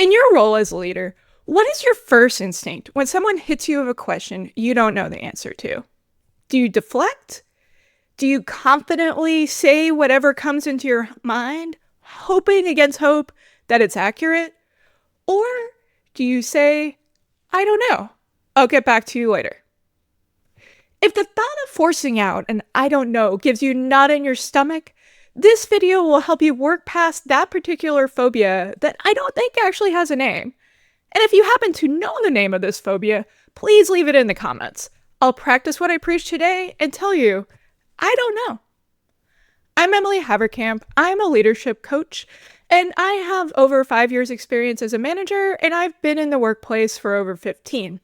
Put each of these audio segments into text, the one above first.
In your role as a leader, what is your first instinct when someone hits you with a question you don't know the answer to? Do you deflect? Do you confidently say whatever comes into your mind, hoping against hope that it's accurate? Or do you say, I don't know, I'll get back to you later? If the thought of forcing out an I don't know gives you knot in your stomach, this video will help you work past that particular phobia that I don't think actually has a name. And if you happen to know the name of this phobia, please leave it in the comments. I'll practice what I preach today and tell you, I don't know. I'm Emily Haverkamp. I'm a leadership coach, and I have over 5 years experience as a manager, and I've been in the workplace for over 15.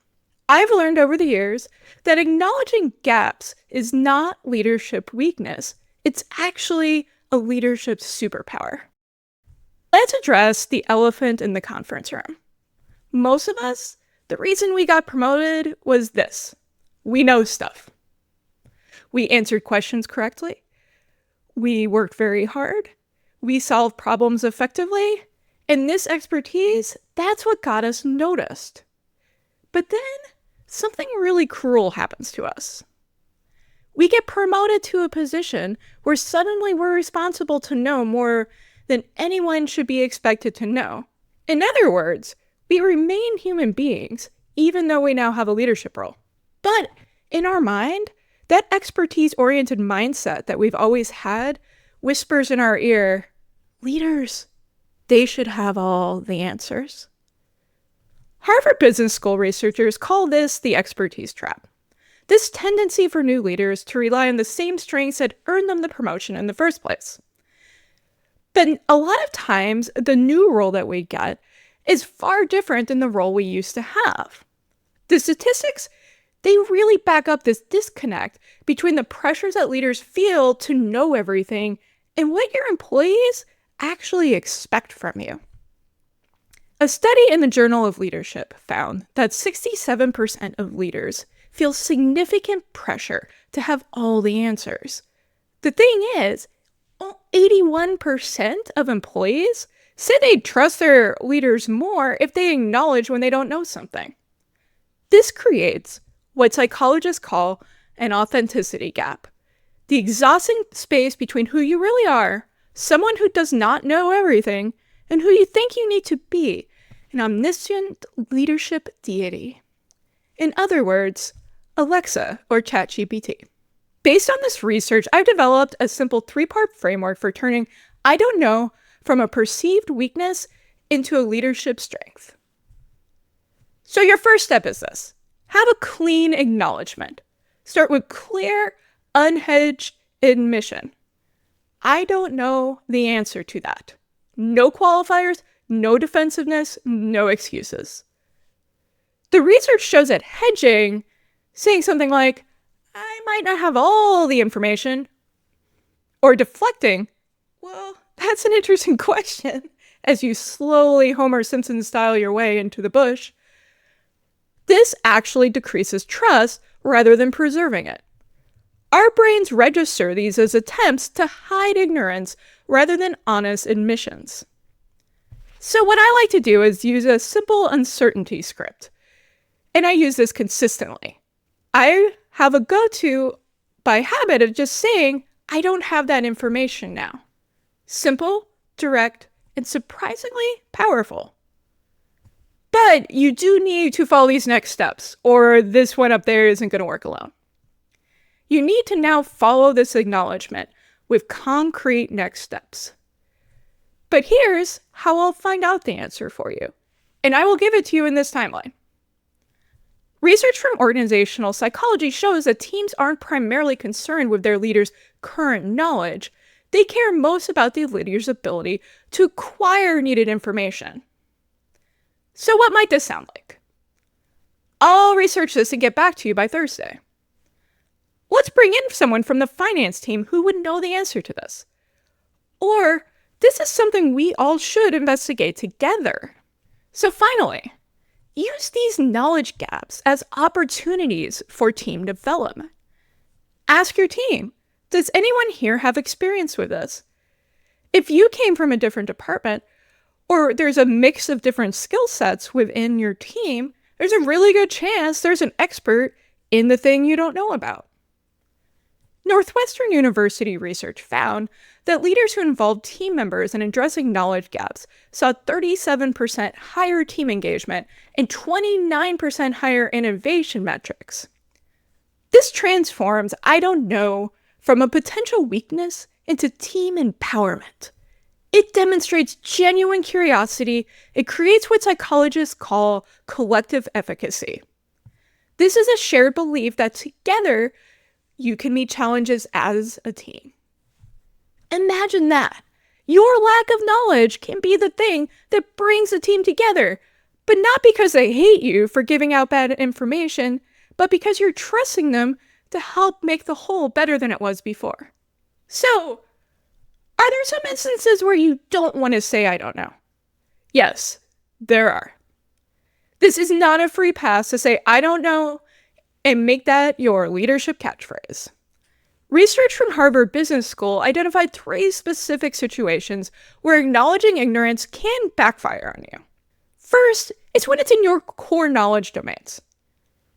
I've learned over the years that acknowledging gaps is not leadership weakness. It's actually a leadership superpower. Let's address the elephant in the conference room. Most of us, the reason we got promoted was this. We know stuff. We answered questions correctly. We worked very hard. We solved problems effectively. And this expertise, that's what got us noticed. But then something really cruel happens to us. We get promoted to a position where suddenly we're responsible to know more than anyone should be expected to know. In other words, we remain human beings, even though we now have a leadership role. But in our mind, that expertise-oriented mindset that we've always had whispers in our ear, leaders, they should have all the answers. Harvard Business School researchers call this the expertise trap. This tendency for new leaders to rely on the same strengths that earned them the promotion in the first place. But a lot of times, the new role that we get is far different than the role we used to have. The statistics, they really back up this disconnect between the pressures that leaders feel to know everything and what your employees actually expect from you. A study in the Journal of Leadership found that 67% of leaders feel significant pressure to have all the answers. The thing is, 81% of employees say they'd trust their leaders more if they acknowledge when they don't know something. This creates what psychologists call an authenticity gap, the exhausting space between who you really are, someone who does not know everything, and who you think you need to be, an omniscient leadership deity. In other words, Alexa or ChatGPT. Based on this research, I've developed a simple 3-part framework for turning I don't know from a perceived weakness into a leadership strength. So your first step is this. Have a clean acknowledgement. Start with clear, unhedged admission. I don't know the answer to that. No qualifiers, no defensiveness, no excuses. The research shows that hedging, saying something like, I might not have all the information, or deflecting, well, that's an interesting question, as you slowly Homer Simpson style your way into the bush. This actually decreases trust rather than preserving it. Our brains register these as attempts to hide ignorance rather than honest admissions. So what I like to do is use a simple uncertainty script. And I use this consistently. I have a go-to by habit of just saying, I don't have that information now. Simple, direct, and surprisingly powerful. But you do need to follow these next steps, or this one up there isn't going to work alone. You need to now follow this acknowledgement with concrete next steps. But here's how I'll find out the answer for you, and I will give it to you in this timeline. Research from organizational psychology shows that teams aren't primarily concerned with their leaders' current knowledge. They care most about the leader's ability to acquire needed information. So what might this sound like? I'll research this and get back to you by Thursday. Let's bring in someone from the finance team who would know the answer to this. Or, this is something we all should investigate together. So finally, use these knowledge gaps as opportunities for team development. Ask your team, does anyone here have experience with this? If you came from a different department, or there's a mix of different skill sets within your team, there's a really good chance there's an expert in the thing you don't know about. Northwestern University research found that leaders who involved team members in addressing knowledge gaps saw 37% higher team engagement and 29% higher innovation metrics. This transforms "I don't know" from a potential weakness into team empowerment. It demonstrates genuine curiosity. It creates what psychologists call collective efficacy. This is a shared belief that together you can meet challenges as a team. Imagine that. Your lack of knowledge can be the thing that brings a team together, but not because they hate you for giving out bad information, but because you're trusting them to help make the whole better than it was before. So, are there some instances where you don't want to say "I don't know"? Yes, there are. This is not a free pass to say "I don't know" and make that your leadership catchphrase. Research from Harvard Business School identified 3 specific situations where acknowledging ignorance can backfire on you. First, it's when it's in your core knowledge domains.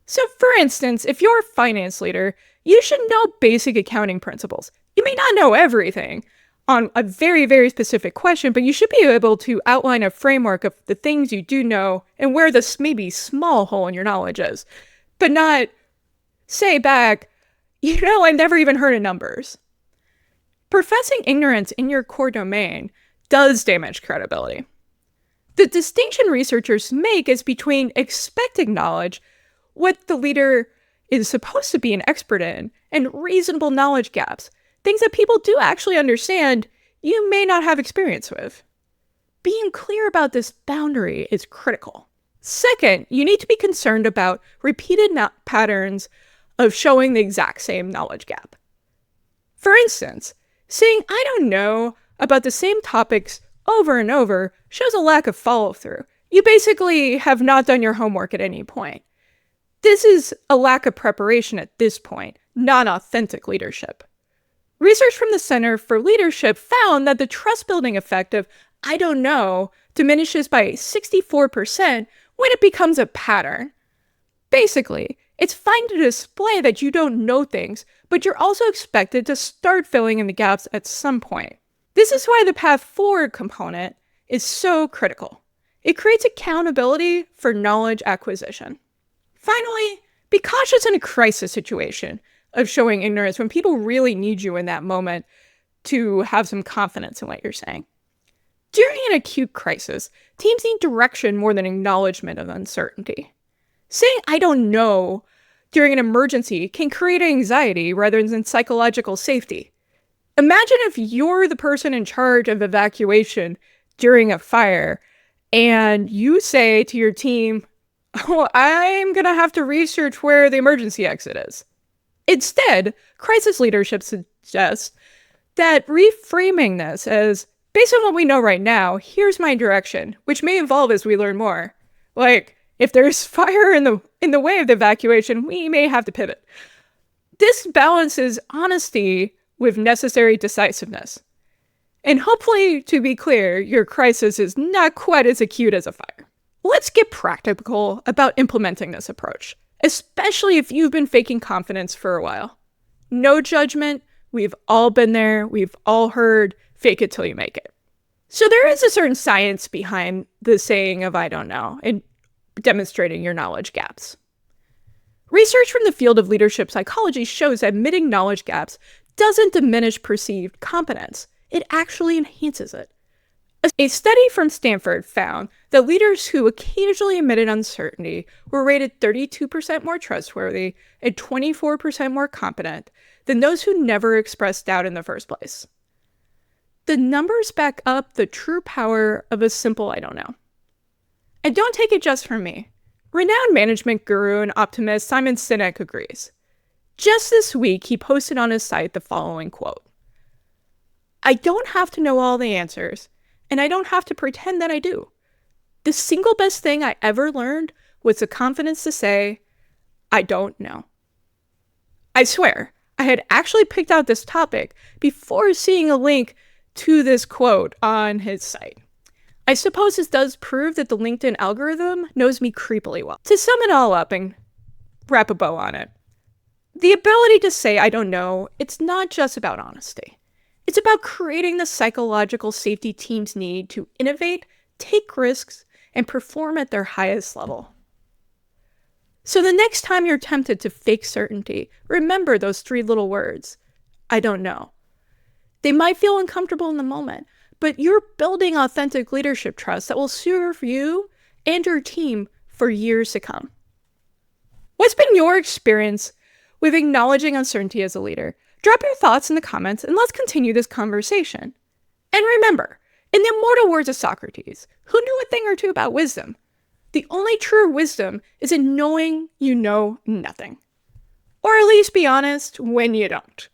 So for instance, if you're a finance leader, you should know basic accounting principles. You may not know everything on a very, very specific question, but you should be able to outline a framework of the things you do know and where this maybe small hole in your knowledge is, but not say back, "I've never even heard of numbers." Professing ignorance in your core domain does damage credibility. The distinction researchers make is between expected knowledge, what the leader is supposed to be an expert in, and reasonable knowledge gaps, things that people do actually understand, you may not have experience with. Being clear about this boundary is critical. Second, you need to be concerned about repeated patterns of showing the exact same knowledge gap. For instance, saying "I don't know" about the same topics over and over shows a lack of follow-through. You basically have not done your homework at any point. This is a lack of preparation at this point, not authentic leadership. Research from the Center for Leadership found that the trust-building effect of "I don't know" diminishes by 64% when it becomes a pattern. Basically, it's fine to display that you don't know things, but you're also expected to start filling in the gaps at some point. This is why the path forward component is so critical. It creates accountability for knowledge acquisition. Finally, be cautious in a crisis situation of showing ignorance when people really need you in that moment to have some confidence in what you're saying. During an acute crisis, teams need direction more than acknowledgement of uncertainty. Saying "I don't know" during an emergency can create anxiety rather than psychological safety. Imagine if you're the person in charge of evacuation during a fire and you say to your team, "Oh, I'm going to have to research where the emergency exit is." Instead, crisis leadership suggests that reframing this as, "Based on what we know right now, here's my direction," which may evolve as we learn more. Like, if there's fire in the way of the evacuation, we may have to pivot. This balances honesty with necessary decisiveness. And hopefully, to be clear, your crisis is not quite as acute as a fire. Let's get practical about implementing this approach, especially if you've been faking confidence for a while. No judgment. We've all been there. We've all heard "fake it till you make it." So there is a certain science behind the saying of "I don't know" and demonstrating your knowledge gaps. Research from the field of leadership psychology shows that admitting knowledge gaps doesn't diminish perceived competence. It actually enhances it. A study from Stanford found that leaders who occasionally admitted uncertainty were rated 32% more trustworthy and 24% more competent than those who never expressed doubt in the first place. The numbers back up the true power of a simple "I don't know." And don't take it just from me. Renowned management guru and optimist Simon Sinek agrees. Just this week, he posted on his site the following quote: "I don't have to know all the answers, and I don't have to pretend that I do. The single best thing I ever learned was the confidence to say, I don't know." I swear, I had actually picked out this topic before seeing a link to this quote on his site. I suppose this does prove that the LinkedIn algorithm knows me creepily well. To sum it all up and wrap a bow on it, the ability to say I don't know, it's not just about honesty. It's about creating the psychological safety teams need to innovate, take risks, and perform at their highest level. So the next time you're tempted to fake certainty, remember those 3 little words. I don't know. They might feel uncomfortable in the moment, but you're building authentic leadership trust that will serve you and your team for years to come. What's been your experience with acknowledging uncertainty as a leader? Drop your thoughts in the comments and let's continue this conversation. And remember, in the immortal words of Socrates, who knew a thing or two about wisdom? The only true wisdom is in knowing you know nothing. Or at least be honest when you don't.